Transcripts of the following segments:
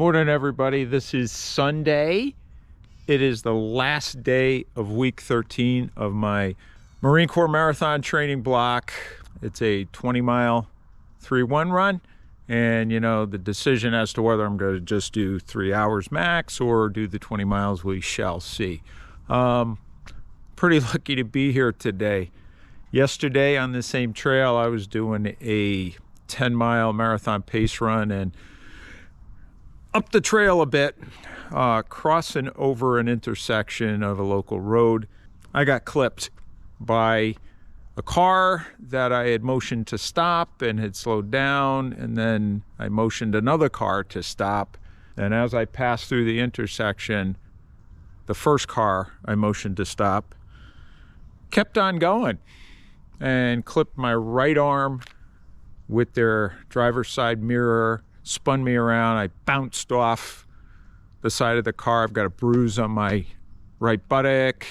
morning, everybody. This is Sunday. It is the last day of week 13 of my Marine Corps Marathon training block. It's a 20-mile 3-1 run. And, you know, the decision as to whether I'm going to just do 3 hours max or do the 20 miles, we shall see. Pretty lucky to be here today. Yesterday on the same trail, I was doing a 10-mile marathon pace run and up the trail a bit, crossing over an intersection of a local road, I got clipped by a car that I had motioned to stop and had slowed down, and then I motioned another car to stop. And as I passed through the intersection, the first car I motioned to stop kept on going and clipped my right arm with their driver's side mirror, spun me around. I bounced off the side of the car. I've got a bruise on my right buttock,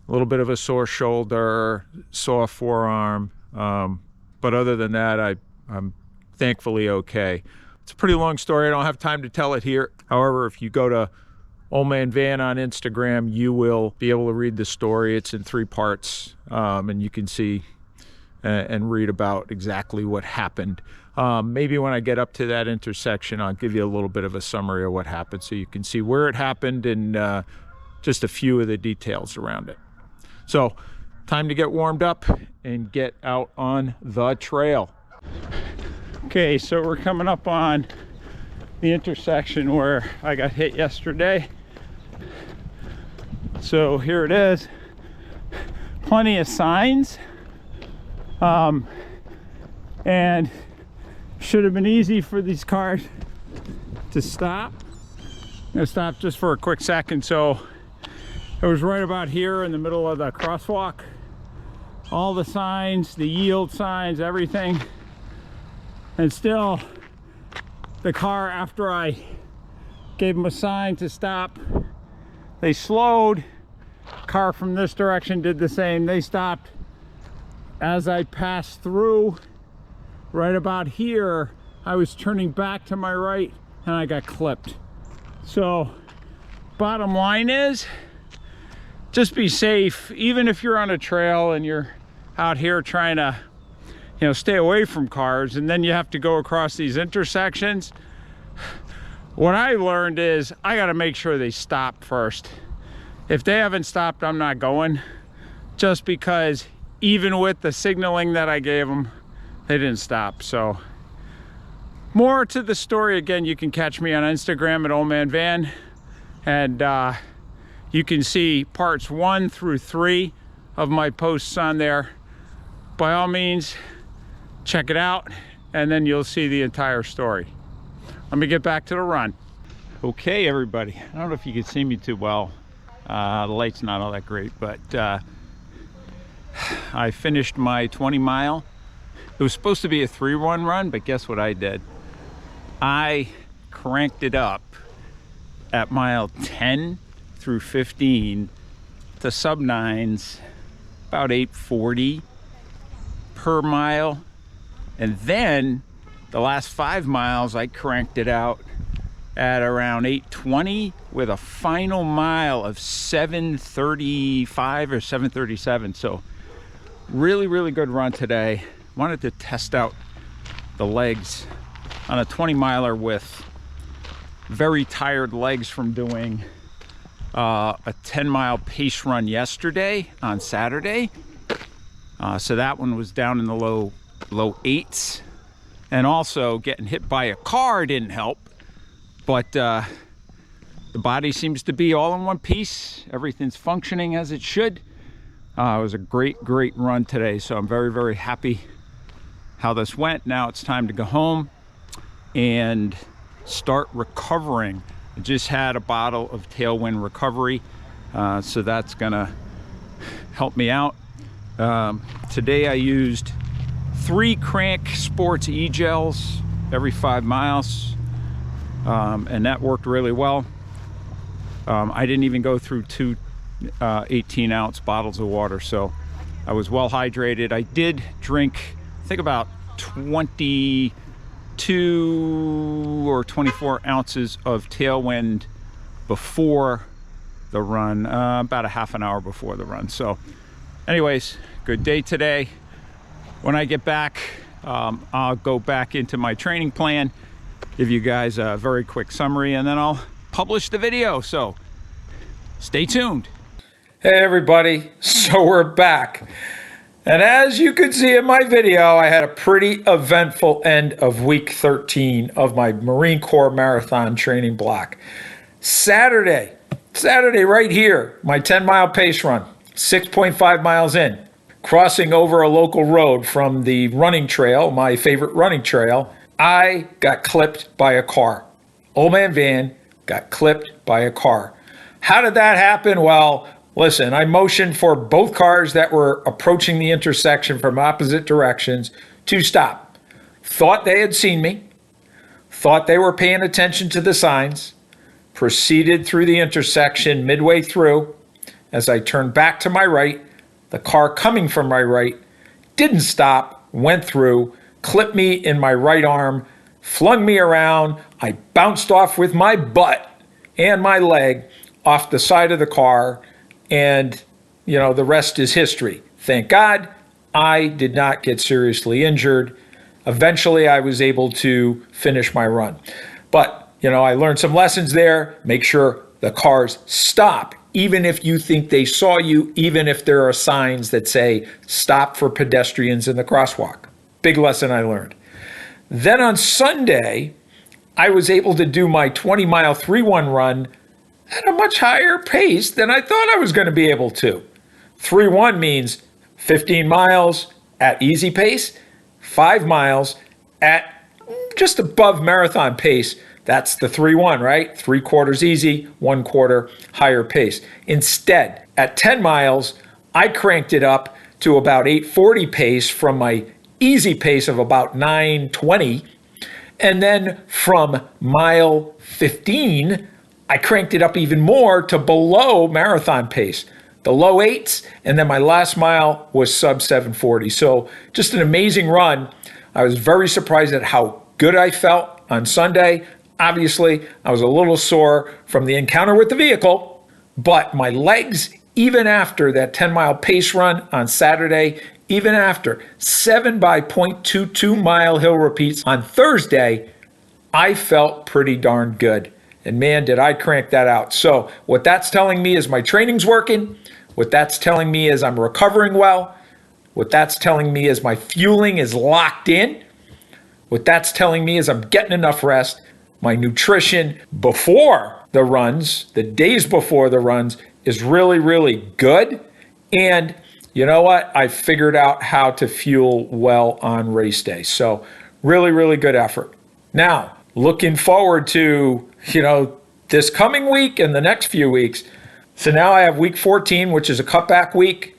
a little bit of a sore shoulder, sore forearm. But other than that, I'm thankfully okay. It's a pretty long story. I don't have time to tell it here. However, if you go to Old Man Van on Instagram, you will be able to read the story. It's in 3 parts, and you can see and read about exactly what happened. Maybe when I get up to that intersection, I'll give you a little bit of a summary of what happened so you can see where it happened and just a few of the details around it. So, time to get warmed up and get out on the trail. Okay, so we're coming up on the intersection where I got hit yesterday. So here it is. Plenty of signs. And should have been easy for these cars to stop. I'm gonna stop just for a quick second. So it was right about here in the middle of the crosswalk. All the signs, the yield signs, everything. And still, the car, after I gave them a sign to stop, they slowed. Car from this direction did the same. They stopped. As I passed through, right about here, I was turning back to my right and I got clipped. So, bottom line is, just be safe. Even if you're on a trail and you're out here trying to, you know, stay away from cars, and then you have to go across these intersections. What I learned is I got to make sure they stop first. If they haven't stopped, I'm not going, just because even with the signaling that I gave them, they didn't stop. So more to the story. Again, you can catch me on Instagram at Old Man Van, and you can see parts 1 through 3 of my posts on there. By all means, check it out, and then you'll see the entire story. Let me get back to the run. Okay, everybody, I don't know if you can see me too well. The light's not all that great, but I finished my 20 mile. It was supposed to be a 3-1 run, but guess what I did? I cranked it up at mile 10 through 15 to sub 9s, about 8:40 per mile. And then the last 5 miles, I cranked it out at around 8:20 with a final mile of 7:35 or 7:37. So really, really good run today. Wanted to test out the legs on a 20 miler with very tired legs from doing a 10-mile pace run yesterday on Saturday. So that one was down in the low 8s, and also getting hit by a car didn't help, but the body seems to be all in one piece. Everything's functioning as it should. It was a great run today, so I'm very, very happy how this went. Now it's time to go home and start recovering. I just had a bottle of Tailwind Recovery, so that's gonna help me out. Today I used 3 Crank Sports E-Gels every 5 miles, and that worked really well. I didn't even go through 2 18-ounce bottles of water, so I was well hydrated. I did drink, I think, about 20 22 or 24 ounces of tailwind before the run, about a half an hour before the run. So anyways, good day today. When I get back, I'll go back into my training plan, give you guys a very quick summary, and then I'll publish the video. So stay tuned. Hey everybody, so we're back. And as you can see in my video, I had a pretty eventful end of week 13 of my Marine Corps marathon training block. Saturday right here, my 10-mile pace run, 6.5 miles in, crossing over a local road from the running trail, my favorite running trail. I got clipped by a car. Old man van got clipped by a car. How did that happen? Well, listen, I motioned for both cars that were approaching the intersection from opposite directions to stop. Thought they had seen me, thought they were paying attention to the signs, proceeded through the intersection midway through. As I turned back to my right, the car coming from my right didn't stop, went through, clipped me in my right arm, flung me around. I bounced off with my butt and my leg off the side of the car. And, you know, the rest is history. Thank God I did not get seriously injured. Eventually, I was able to finish my run. But, you know, I learned some lessons there. Make sure the cars stop, even if you think they saw you, even if there are signs that say stop for pedestrians in the crosswalk. Big lesson I learned. Then on Sunday, I was able to do my 20-mile 3-1 run at a much higher pace than I thought I was going to be able to. 3-1 means 15 miles at easy pace, 5 miles at just above marathon pace. That's the 3-1, right? 3/4 easy, 1/4 higher pace. Instead, at 10 miles, I cranked it up to about 8:40 pace from my easy pace of about 9:20. And then from mile 15, I cranked it up even more to below marathon pace, the low 8s, and then my last mile was sub 7:40. So just an amazing run. I was very surprised at how good I felt on Sunday. Obviously, I was a little sore from the encounter with the vehicle, but my legs, even after that 10-mile pace run on Saturday, even after 7 by 0.22 mile hill repeats on Thursday, I felt pretty darn good. And man, did I crank that out. So what that's telling me is my training's working. What that's telling me is I'm recovering well. What that's telling me is my fueling is locked in. What that's telling me is I'm getting enough rest. My nutrition before the runs, the days before the runs, is really, really good. And you know what? I figured out how to fuel well on race day. So really, really good effort. Now, looking forward to, this coming week and the next few weeks. So now I have week 14, which is a cutback week,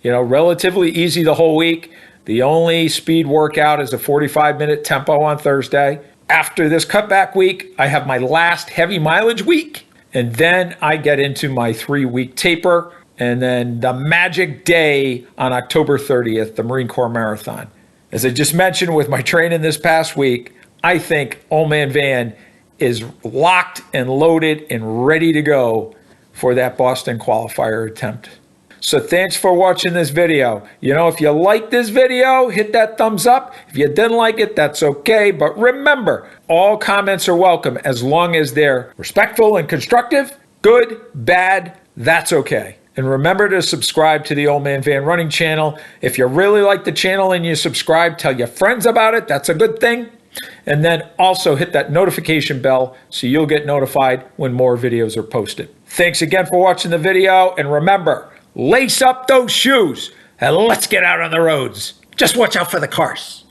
relatively easy the whole week. The only speed workout is a 45-minute tempo on Thursday. After this cutback week, I have my last heavy mileage week, and then I get into my 3-week taper, and then the magic day on October 30th, the Marine Corps Marathon. As I just mentioned with my training this past week, I think Old Man Van is locked and loaded and ready to go for that Boston qualifier attempt. So thanks for watching this video. If you like this video, hit that thumbs up. If you didn't like it, that's okay. But remember, all comments are welcome as long as they're respectful and constructive. Good, bad, that's okay. And remember to subscribe to the Old Man Van Running channel. If you really like the channel and you subscribe, tell your friends about it. That's a good thing. And then also hit that notification bell so you'll get notified when more videos are posted. Thanks again for watching the video. And remember, lace up those shoes and let's get out on the roads. Just watch out for the cars.